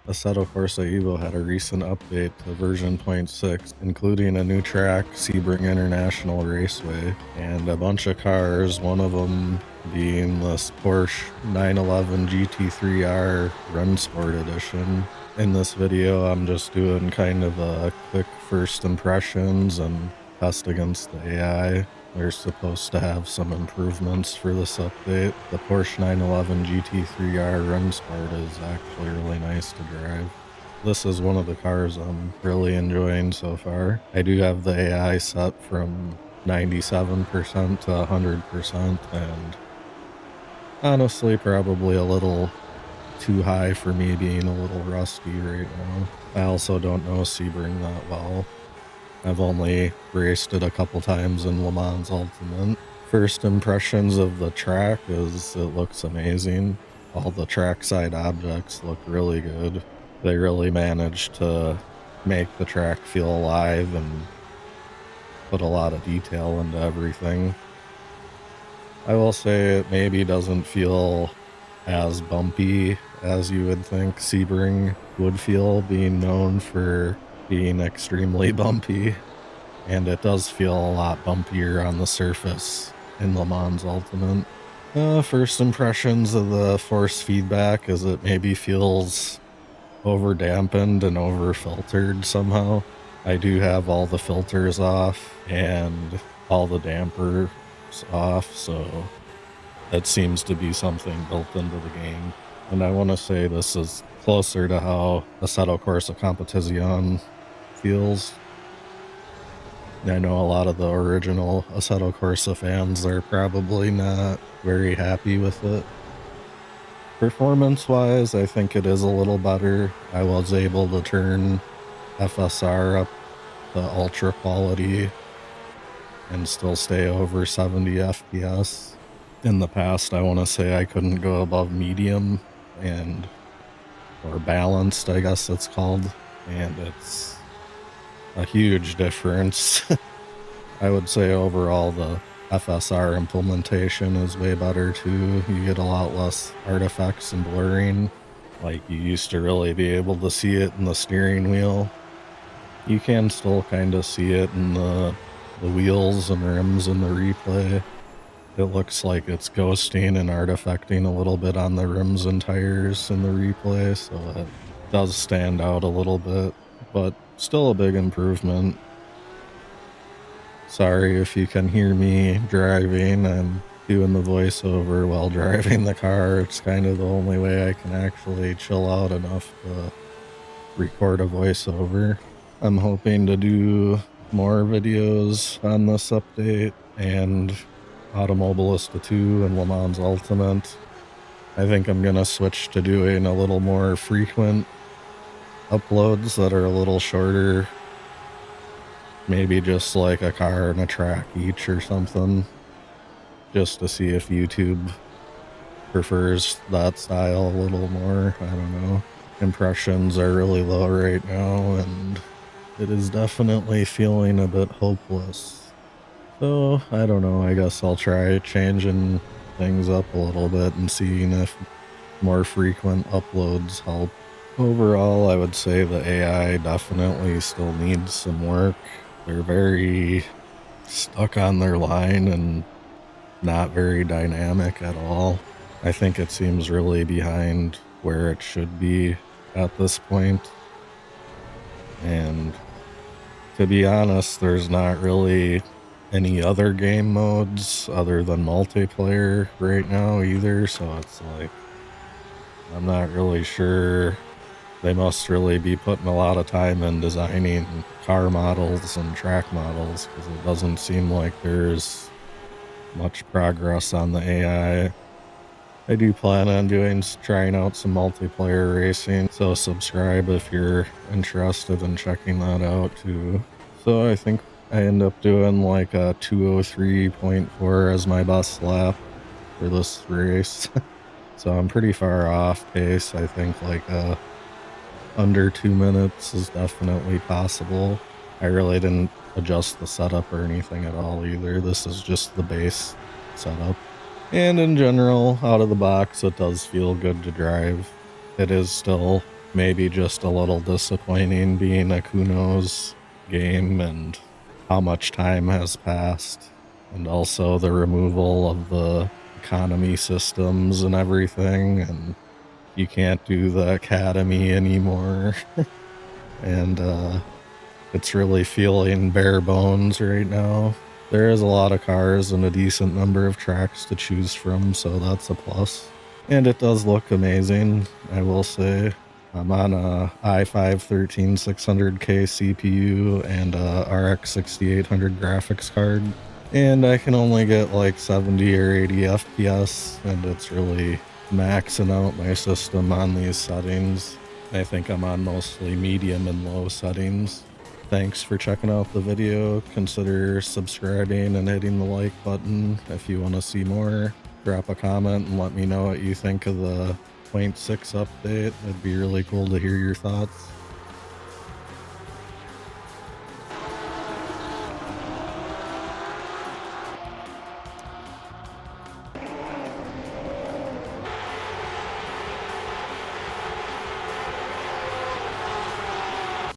Assetto Corsa Evo had a recent update to version 0.6, including a new track, Sebring International Raceway, and a bunch of cars, one of them being this Porsche 911 GT3 R Rennsport edition. In this video, I'm just doing kind of a quick first impressions and test against the AI. They're supposed to have some improvements for this update. The Porsche 911 GT3 R Rennsport is actually really nice to drive. This is one of the cars I'm really enjoying so far. I do have the AI set from 97% to 100%, and honestly probably a little too high for me, being a little rusty right now. I also don't know Sebring that well. I've only raced it a couple times in Le Mans Ultimate. First impressions of the track is it looks amazing. All the trackside objects look really good. They really managed to make the track feel alive and put a lot of detail into everything. I will say it maybe doesn't feel as bumpy as you would think Sebring would feel, being known for being extremely bumpy, and it does feel a lot bumpier on the surface in Le Mans Ultimate. First impressions of the force feedback is it maybe feels over dampened and over filtered somehow. I do have all the filters off and all the dampers off, so that seems to be something built into the game. And I want to say this is closer to how Assetto Corsa Competizione feels. I know a lot of the original Assetto Corsa fans are probably not very happy with it. Performance-wise, I think it is a little better. I was able to turn FSR up to ultra quality and still stay over 70 FPS. In the past, I want to say I couldn't go above medium or balanced, I guess it's called, and it's a huge difference. I would say overall the FSR implementation is way better too. You get a lot less artifacts and blurring. Like, you used to really be able to see it in the steering wheel. You can still kind of see it in the wheels and rims in the replay. It looks like it's ghosting and artifacting a little bit on the rims and tires in the replay, so it does stand out a little bit, but still a big improvement. Sorry if you can hear me driving. I'm doing the voiceover while driving the car. It's kind of the only way I can actually chill out enough to record a voiceover. I'm hoping to do more videos on this update and Automobilista 2 and Le Mans Ultimate. I think I'm going to switch to doing a little more frequent uploads that are a little shorter. Maybe just like a car and a track each or something, just to see if YouTube prefers that style a little more. I don't know. Impressions are really low right now, and it is definitely feeling a bit hopeless. So, I don't know, I guess I'll try changing things up a little bit and seeing if more frequent uploads help. Overall, I would say the AI definitely still needs some work. They're very stuck on their line and not very dynamic at all. I think it seems really behind where it should be at this point. And to be honest, there's not really any other game modes other than multiplayer right now either, so it's like, I'm not really sure. They must really be putting a lot of time in designing car models and track models, because it doesn't seem like there's much progress on the AI. I do plan on trying out some multiplayer racing, so subscribe if you're interested in checking that out too. So I think I end up doing like a 203.4 as my best lap for this race. So I'm pretty far off pace. I think like under 2 minutes is definitely possible. I really didn't adjust the setup or anything at all either. This is just the base setup. And in general, out of the box, it does feel good to drive. It is still maybe just a little disappointing being a Kuno's game and how much time has passed, and also the removal of the economy systems and everything, and you can't do the academy anymore. And it's really feeling bare bones right now. There is a lot of cars and a decent number of tracks to choose from, so that's a plus. And it does look amazing, I will say. I'm on a i5 13600K CPU and a RX 6800 graphics card, and I can only get like 70 or 80 FPS, and it's really maxing out my system on these settings. I think I'm on mostly medium and low settings. Thanks for checking out the video. Consider subscribing and hitting the like button if you want to see more. Drop a comment and let me know what you think of the 0.6 update. It'd be really cool to hear your thoughts.